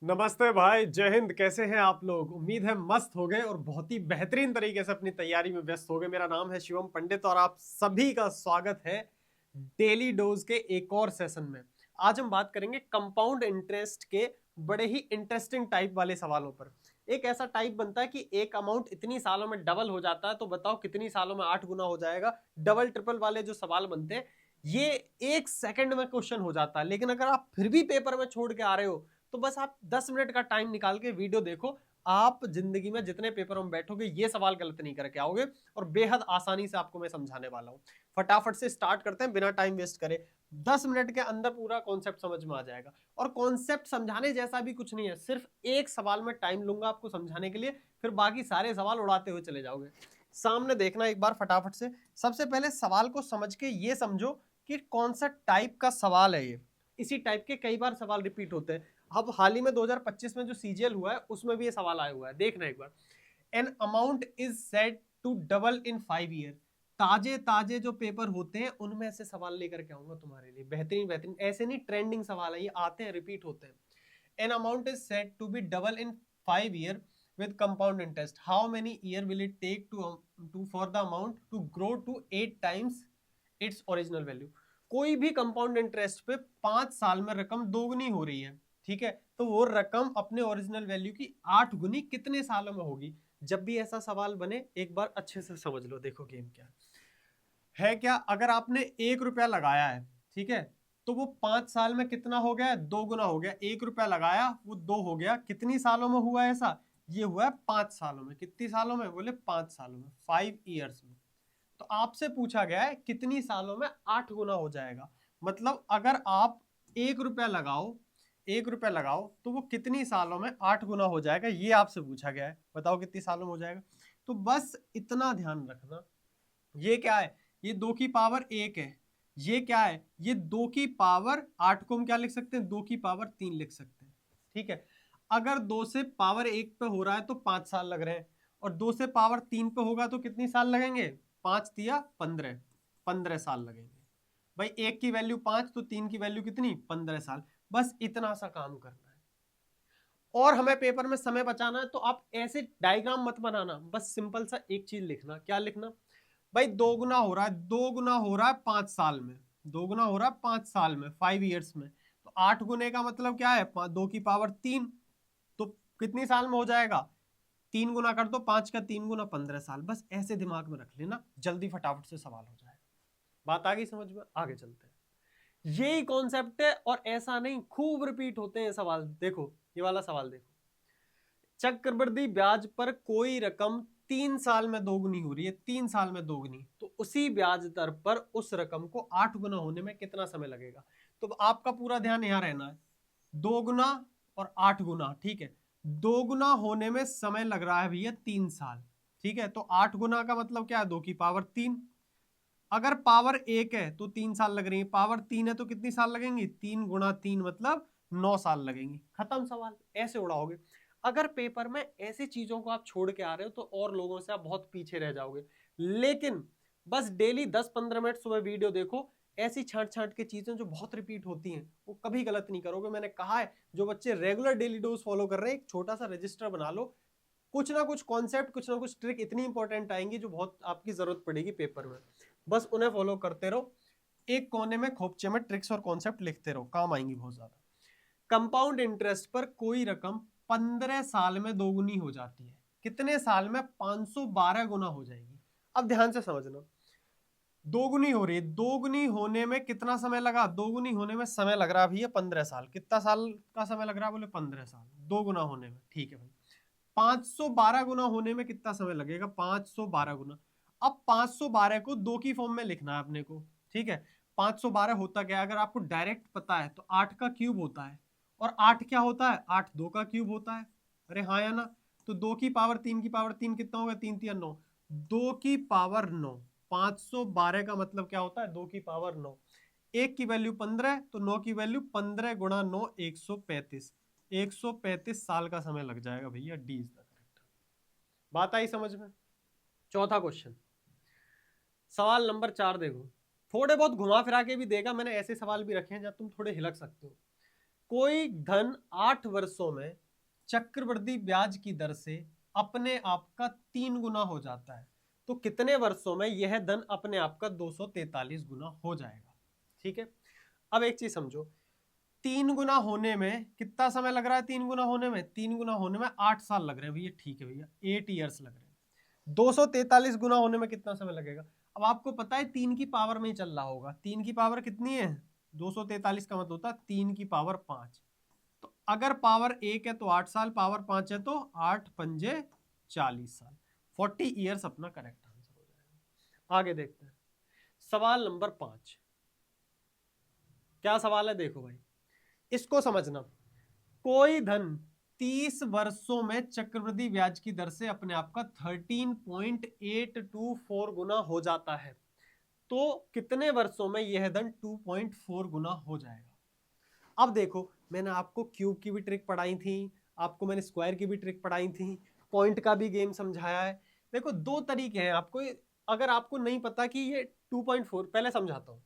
नमस्ते भाई, जय हिंद। कैसे हैं आप लोग? उम्मीद है मस्त हो गए और बहुत ही बेहतरीन तरीके से अपनी तैयारी में व्यस्त हो गए। मेरा नाम है शिवम पंडित और आप सभी का स्वागत है डेली डोज के एक और सेशन में। आज हम बात करेंगे कंपाउंड इंटरेस्ट के बड़े ही इंटरेस्टिंग टाइप वाले सवालों पर। एक ऐसा टाइप बनता है कि एक अमाउंट इतनी सालों में डबल हो जाता है, तो बताओ कितनी सालों में 8 गुना हो जाएगा। डबल ट्रिपल वाले जो सवाल बनते हैं ये एक सेकंड में क्वेश्चन हो जाता है, लेकिन अगर आप फिर भी पेपर में छोड़ के आ रहे हो तो बस आप 10 मिनट का टाइम निकाल के वीडियो देखो। आप जिंदगी में जितने पेपर में बैठोगे ये सवाल गलत नहीं करके आओगे और बेहद आसानी से आपको मैं समझाने वाला हूं। फटाफट से स्टार्ट करते हैं बिना टाइम वेस्ट करे। 10 मिनट के अंदर पूरा कॉन्सेप्ट समझ में आ जाएगा और कॉन्सेप्ट समझाने जैसा भी कुछ नहीं है, सिर्फ एक सवाल में टाइम लूंगा आपको समझाने के लिए, फिर बाकी सारे सवाल उड़ाते हुए चले जाओगे। सामने देखना एक बार फटाफट से। सबसे पहले सवाल को समझ के ये समझो कि कौन सा टाइप का सवाल है ये। इसी टाइप के कई बार सवाल रिपीट होते हैं। अब हाल ही में 2025 में जो सीजीएल हुआ है उसमें भी ये सवाल आया हुआ है, देखना एक बार। An amount is said to double in 5 year. ताजे ताजे जो पेपर होते हैं उनमें से सवाल लेकर के आऊंगा तुम्हारे लिए, बेहतरीन बेहतरीन। ऐसे नहीं, ट्रेंडिंग सवाल है ये, आते हैं, रिपीट होते हैं। An amount is said to be double in 5 year with compound interest, how many year will it take to for the amount to grow to 8 times its original value? कोई भी compound interest पे 5 साल में रकम दोगुनी हो रही है, ठीक है, तो वो रकम अपने ओरिजिनल वैल्यू की 8 गुनी कितने सालों में होगी? जब भी ऐसा सवाल बने एक बार अच्छे से समझ लो। देखो गेम क्या है क्या। अगर आपने 1 रुपया लगाया है, ठीक है, तो वो 5 साल में कितना हो गया? 2 गुना हो गया। 1 रुपया लगाया वो 2 हो गया। कितनी सालों में हुआ ऐसा? ये हुआ है 5 सालों में। कितनी सालों में? बोले 5 सालों में, 5 ईयर्स में। तो आपसे पूछा गया है कितनी सालों में 8 गुना हो जाएगा। मतलब अगर आप 1 रुपया लगाओ, 1 रुपया लगाओ तो वो कितनी सालों में 8 गुना हो जाएगा, ये आपसे पूछा गया है। बताओ कितनी सालों में हो जाएगा। तो बस इतना ध्यान रखना। ये क्या है? ये 2 की पावर 1 है। ये क्या है? ये 2 की पावर 8 को हम क्या लिख सकते हैं? 2 की पावर 3 लिख सकते हैं, ठीक है। अगर 2 से पावर 1 पे हो रहा है तो 5 साल लग रहे हैं, और 2 से पावर 3 पे होगा तो कितनी साल लगेंगे? 5 तिया 15, 15 साल लगेंगे। भाई 1 की वैल्यू 5 तो 3 की वैल्यू कितनी? 15 साल। बस इतना सा काम करना है। और हमें पेपर में समय बचाना है तो आप ऐसे डायग्राम मत बनाना, बस सिंपल सा एक चीज लिखना। क्या लिखना? भाई 2 गुना हो रहा है, 2 गुना हो रहा है 5 साल में, 2 गुना हो रहा है 5 साल में, 5 ईयर्स में। तो 8 गुने का मतलब क्या है? 2 की पावर 3। तो कितनी साल में हो जाएगा? 3 गुना कर दो, 5 का 3 गुना 15 साल। बस ऐसे दिमाग में रख लेना, जल्दी फटाफट से सवाल हो जाएगा। बात आ गई समझ में? आगे चलते हैं। यही कॉन्सेप्ट है और ऐसा नहीं, खूब रिपीट होते हैं सवाल। देखो ये वाला सवाल देखो। चक्रवृद्धि ब्याज पर कोई रकम 3 साल में दोगुनी हो रही है, 3 साल में दोगुनी, तो उसी ब्याज दर पर उस रकम को 8 गुना होने में कितना समय लगेगा? तो आपका पूरा ध्यान यहां रहना है। 2 गुना और 8 गुना, ठीक है। 2 गुना होने में समय लग रहा है भैया 3 साल, ठीक है। तो 8 गुना का मतलब क्या है? 2 की पावर 3। अगर पावर 1 है तो 3 साल लग रही है, पावर 3 है तो कितनी साल लगेंगी? 3 गुना 3 मतलब 9 साल लगेंगी। खत्म सवाल। ऐसे उड़ाओगे। अगर पेपर में ऐसी चीजों को आप छोड़ के आ रहे हो तो और लोगों से आप बहुत पीछे रह जाओगे। लेकिन बस डेली 10-15 मिनट सुबह वीडियो देखो। ऐसी छांट छांट की चीजें जो बहुत रिपीट होती हैं वो कभी गलत नहीं करोगे। मैंने कहा है, जो बच्चे रेगुलर डेली डोज फॉलो कर रहे हैं, एक छोटा सा रजिस्टर बना लो। कुछ ना कुछ कॉन्सेप्ट, कुछ ना कुछ ट्रिक इतनी इंपॉर्टेंट आएंगी जो बहुत आपकी जरूरत पड़ेगी पेपर में। बस उन्हें फॉलो करते रहो। एक कोने में खोपचे में ट्रिक्स और कॉन्सेप्ट लिखते रहो, काम आएंगी बहुत ज्यादा। कंपाउंड इंटरेस्ट पर कोई रकम 15 साल में दोगुनी हो जाती है। कितने साल में? 512 गुना हो जाएगी। अब ध्यान से समझना। दोगुनी हो रही है, दोगुनी होने में कितना समय लगा? दोगुनी होने में समय लग रहा है भैया 15 साल। कितना साल का समय लग रहा है? बोले 15 साल। 2 गुना होने में, ठीक है भाई। 512 गुना होने में कितना समय लगेगा? 512 गुना। अब 512 को 2 की फॉर्म में लिखना है अपने को, ठीक है। 512 होता क्या है? अगर आपको डायरेक्ट पता है तो 8 का क्यूब होता है। और 8 क्या होता है? 8 2 का क्यूब होता है। अरे हाँ या ना? तो 2 की पावर 3 कितना होगा? 3 3 9। 2 की पावर 9। 512 का मतलब क्या होता है? 2 की पावर 9। 1 की वैल्यू 15, तो 9 की वैल्यू 15 गुणा 9, 135। 135 साल का समय लग जाएगा भैया। D is the correct. बात आई समझ में? चौथा क्वेश्चन, सवाल नंबर 4 देखो। थोड़े बहुत घुमा फिरा के भी देगा, मैंने ऐसे सवाल भी रखे हैं जहां तुम थोड़े हिलक सकते हो। कोई धन 8 वर्षों में चक्रवृद्धि ब्याज की दर से अपने आप का 3 गुना हो जाता है, तो कितने वर्षों में यह धन अपने आप का 243 गुना हो जाएगा। ठीक है, अब एक चीज समझो, 3 गुना होने में कितना समय लग रहा है? 3 गुना होने में 3 गुना होने में 8 साल लग रहे हैं भैया। ठीक है भैया, 8 ईयर्स लग रहे हैं। 243 गुना होने में कितना समय लगेगा? अब आपको पता है 3 की पावर में ही चल रहा होगा। 3 की पावर कितनी है? 243 का मतलब होता है 3 की पावर 5। तो अगर पावर 1 है तो 8 साल, पावर 5 है तो 8 पंजे 40 साल। 40 ईयर्स अपना करेक्ट आंसर हो जाएगा। आगे देखते हैं सवाल नंबर 5। क्या सवाल है देखो भाई, इसको समझना। कोई धन 30 वर्षों में चक्रवृद्धि ब्याज की दर से अपने आप का 13.824 गुना हो जाता है, तो कितने वर्षों में यह धन 2.4 गुना हो जाएगा? अब देखो, मैंने आपको क्यूब की भी ट्रिक पढ़ाई थी, आपको मैंने स्क्वायर की भी ट्रिक पढ़ाई थी, पॉइंट का भी गेम समझाया है। देखो, दो तरीके हैं आपको, अगर आपको नहीं पता कि ये 2.4, पहले समझाता हूं।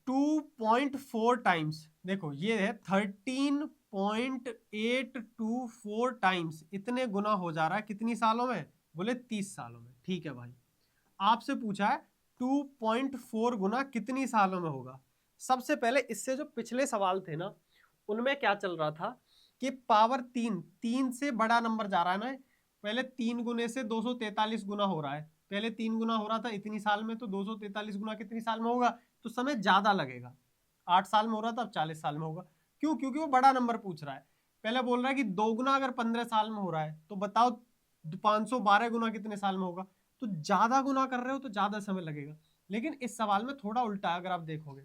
2.4 टाइम्स, देखो ये है 13.824 टाइम्स, इतने गुना हो जा रहा है कितनी सालों में? बोले 30 सालों में। ठीक है भाई, आपसे पूछा है 2.4 गुना कितनी सालों में होगा। सबसे पहले इससे जो पिछले सवाल थे ना, उनमें क्या चल रहा था कि पावर 3 से बड़ा नंबर जा रहा है ना, पहले 3 गुने से 243 गुना हो रहा है। पहले 3 गुना हो रहा था इतनी साल में, तो 243 गुना कितनी साल में होगा? तो समय ज्यादा लगेगा। 8 साल में हो रहा था, अब 40 साल में होगा। क्यों? क्योंकि वो बड़ा नंबर पूछ रहा है। पहले बोल रहा है कि 2 गुना अगर 15 साल में हो रहा है, तो बताओ 512 गुना कितने साल में होगा? तो ज्यादा गुना कर रहे हो तो ज्यादा समय लगेगा। लेकिन इस सवाल में थोड़ा उल्टा है, अगर आप देखोगे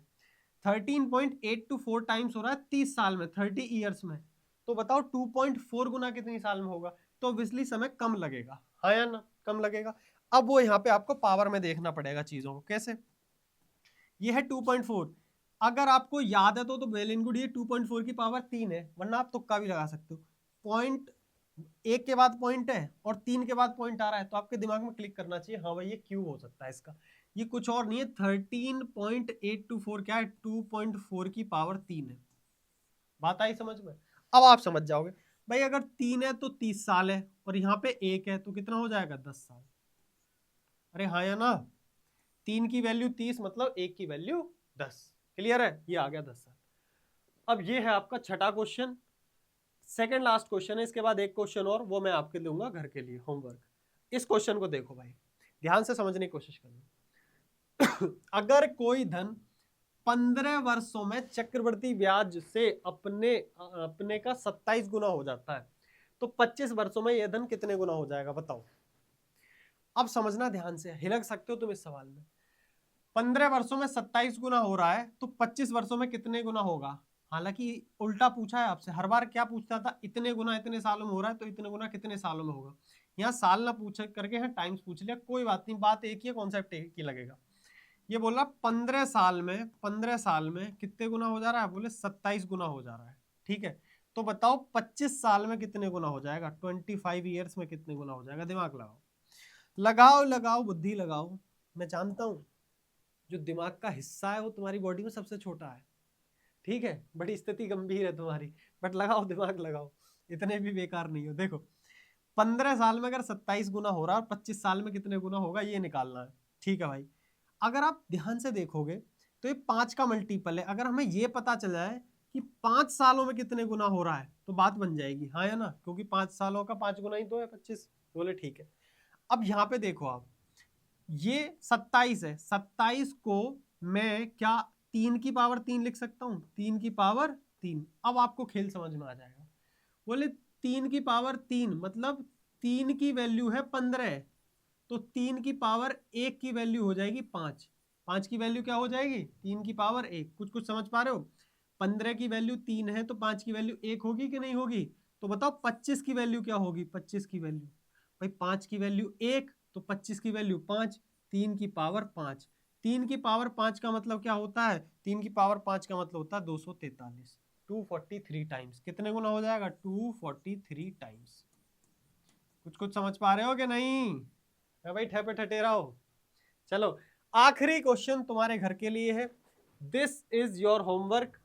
13.824 टाइम्स हो रहा है 30 साल में, 30 ईयर्स में, तो बताओ 2.4 गुना कितनी साल में होगा? तो ऑब्वियसली समय कम लगेगा, हाँ या ना? कम लगेगा। अब वो यहाँ पे आपको पावर में देखना पड़ेगा चीजों को। कैसे? ये है 2.4, अगर आपको याद है तो वेल एंड गुड, ये 2.4 की पावर 3 है, वरना आप तुक्का भी लगा सकते हो। पॉइंट एक के बाद पॉइंट है और 3 के बाद पॉइंट आ रहा है, तो आपके दिमाग में क्लिक करना चाहिए, हाँ भाई ये क्यूब हो सकता है इसका। ये कुछ और नहीं है, 13.824 क्या है? 2.4 की पावर 3 है। बात आई समझ में? अब आप समझ जाओगे भाई, अगर 3 है तो 30 साल है, और यहाँ पे 1 है तो कितना हो जाएगा? 10 साल। अरे हाँ या ना? 3 की वैल्यू 30, मतलब 1 की वैल्यू 10। क्लियर है? ये आ गया 10 साल। अब ये है आपका छठा क्वेश्चन, सेकंड लास्ट क्वेश्चन है। इसके बाद एक क्वेश्चन और, वो मैं आपके दूंगा घर के लिए होमवर्क। इस क्वेश्चन को देखो भाई, ध्यान से समझने की कोशिश करना। अगर कोई धन 15 वर्षों में चक्रवृद्धि ब्याज से अपने का 27 गुना हो जाता है, तो 25 वर्षों में यह धन कितने गुना हो जाएगा? बताओ। अब समझना ध्यान से, हिलक सकते हो तुम इस सवाल में। 15 वर्षों में 27 गुना हो रहा है, तो 25 वर्षों में कितने गुना होगा? हालांकि उल्टा पूछा है आपसे, हर बार क्या पूछता था? इतने गुना इतने सालों में हो रहा है, तो इतने गुना कितने सालों में होगा। यहाँ साल ना पूछ करके है टाइम्स पूछ लिया, कोई बात नहीं, बात एक ही है, कॉन्सेप्ट एक ही लगेगा। ये बोला 15 साल में, 15 साल में कितने गुना हो जा रहा है? बोले 27 गुना हो जा रहा है। ठीक है, तो बताओ 25 साल में कितने गुना हो जाएगा? 25 ईयर्स में कितने गुना हो जाएगा? दिमाग लगाओ, लगाओ लगाओ, बुद्धि लगाओ। मैं जानता हूं जो दिमाग का हिस्सा है वो तुम्हारी बॉडी में सबसे छोटा है, ठीक है, बड़ी स्थिति गंभीर है तुम्हारी, बट लगाओ, दिमाग लगाओ, इतने भी बेकार नहीं हो। देखो, 15 साल में अगर 27 गुना हो रहा है और 25 साल में कितने गुना होगा, ये निकालना है। ठीक है भाई, अगर आप ध्यान से देखोगे तो ये 5 का मल्टीपल है। अगर हमें ये पता चल जाए कि 5 सालों में कितने गुना हो रहा है, तो बात बन जाएगी, हाँ या ना? क्योंकि 5 सालों का 5 गुना ही तो है 25। बोले ठीक है। अब यहाँ पे देखो आप, ये 27 है, 27 को मैं क्या 3 की पावर 3 लिख सकता हूँ? 3 की पावर 3। अब आपको खेल समझ में आ जाएगा। बोले 3 की पावर 3 मतलब 3 की वैल्यू है 15, तो 3 की पावर 1 की वैल्यू हो जाएगी 5। 5 की वैल्यू क्या हो जाएगी? 3 की पावर 1। कुछ कुछ समझ पा रहे हो? 15 की वैल्यू 3 है तो 5 की वैल्यू 1 होगी कि नहीं होगी? तो बताओ 25 की वैल्यू क्या होगी? 25 की वैल्यू, भाई 5 की वैल्यू 1 तो 25 की वैल्यू 5, 3 की पावर 5। 3 की पावर 5 का मतलब क्या होता है? 3 की पावर 5 का मतलब होता है 243, 243 टाइम्स। कितने गुना हो जाएगा? 243 टाइम्स। कुछ कुछ समझ पा रहे हो कि नहीं? भाई ठेपे ठटेरा हो। चलो, आखिरी क्वेश्चन तुम्हारे घर के लिए है। This is your homework.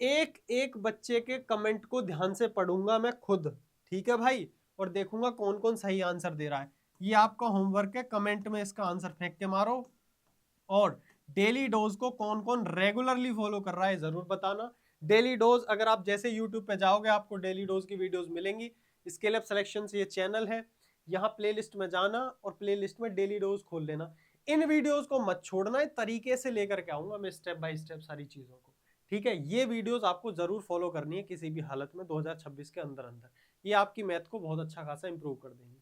एक एक बच्चे के कमेंट को ध्यान से पढ़ूंगा मैं खुद, ठीक है भाई, और देखूंगा कौन कौन सही आंसर दे रहा है। ये आपका होमवर्क है, कमेंट में इसका आंसर फेंक के मारो। और डेली डोज को कौन कौन रेगुलरली फॉलो कर रहा है जरूर बताना। डेली डोज अगर आप जैसे यूट्यूब पे जाओगे आपको डेली डोज की वीडियोस मिलेंगी। स्केल अप सिलेक्शन से ये चैनल है, यहाँ प्लेलिस्ट में जाना और प्लेलिस्ट में डेली डोज खोल लेना। इन वीडियोस को मत छोड़ना, तरीके से लेकर के आऊंगा मैं स्टेप बाय स्टेप सारी चीजों को, ठीक है। ये वीडियोस आपको जरूर फॉलो करनी है किसी भी हालत में 2026 के अंदर अंदर। ये आपकी मैथ को बहुत अच्छा खासा इंप्रूव कर देंगे।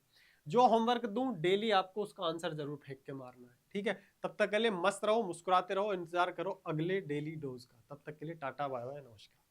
जो होमवर्क दूं डेली आपको उसका आंसर जरूर फेंक के मारना है, ठीक है। तब तक के लिए मस्त रहो, मुस्कुराते रहो, इंतजार करो अगले डेली डोज का। तब तक के लिए टाटा बाय बाय नमस्कार।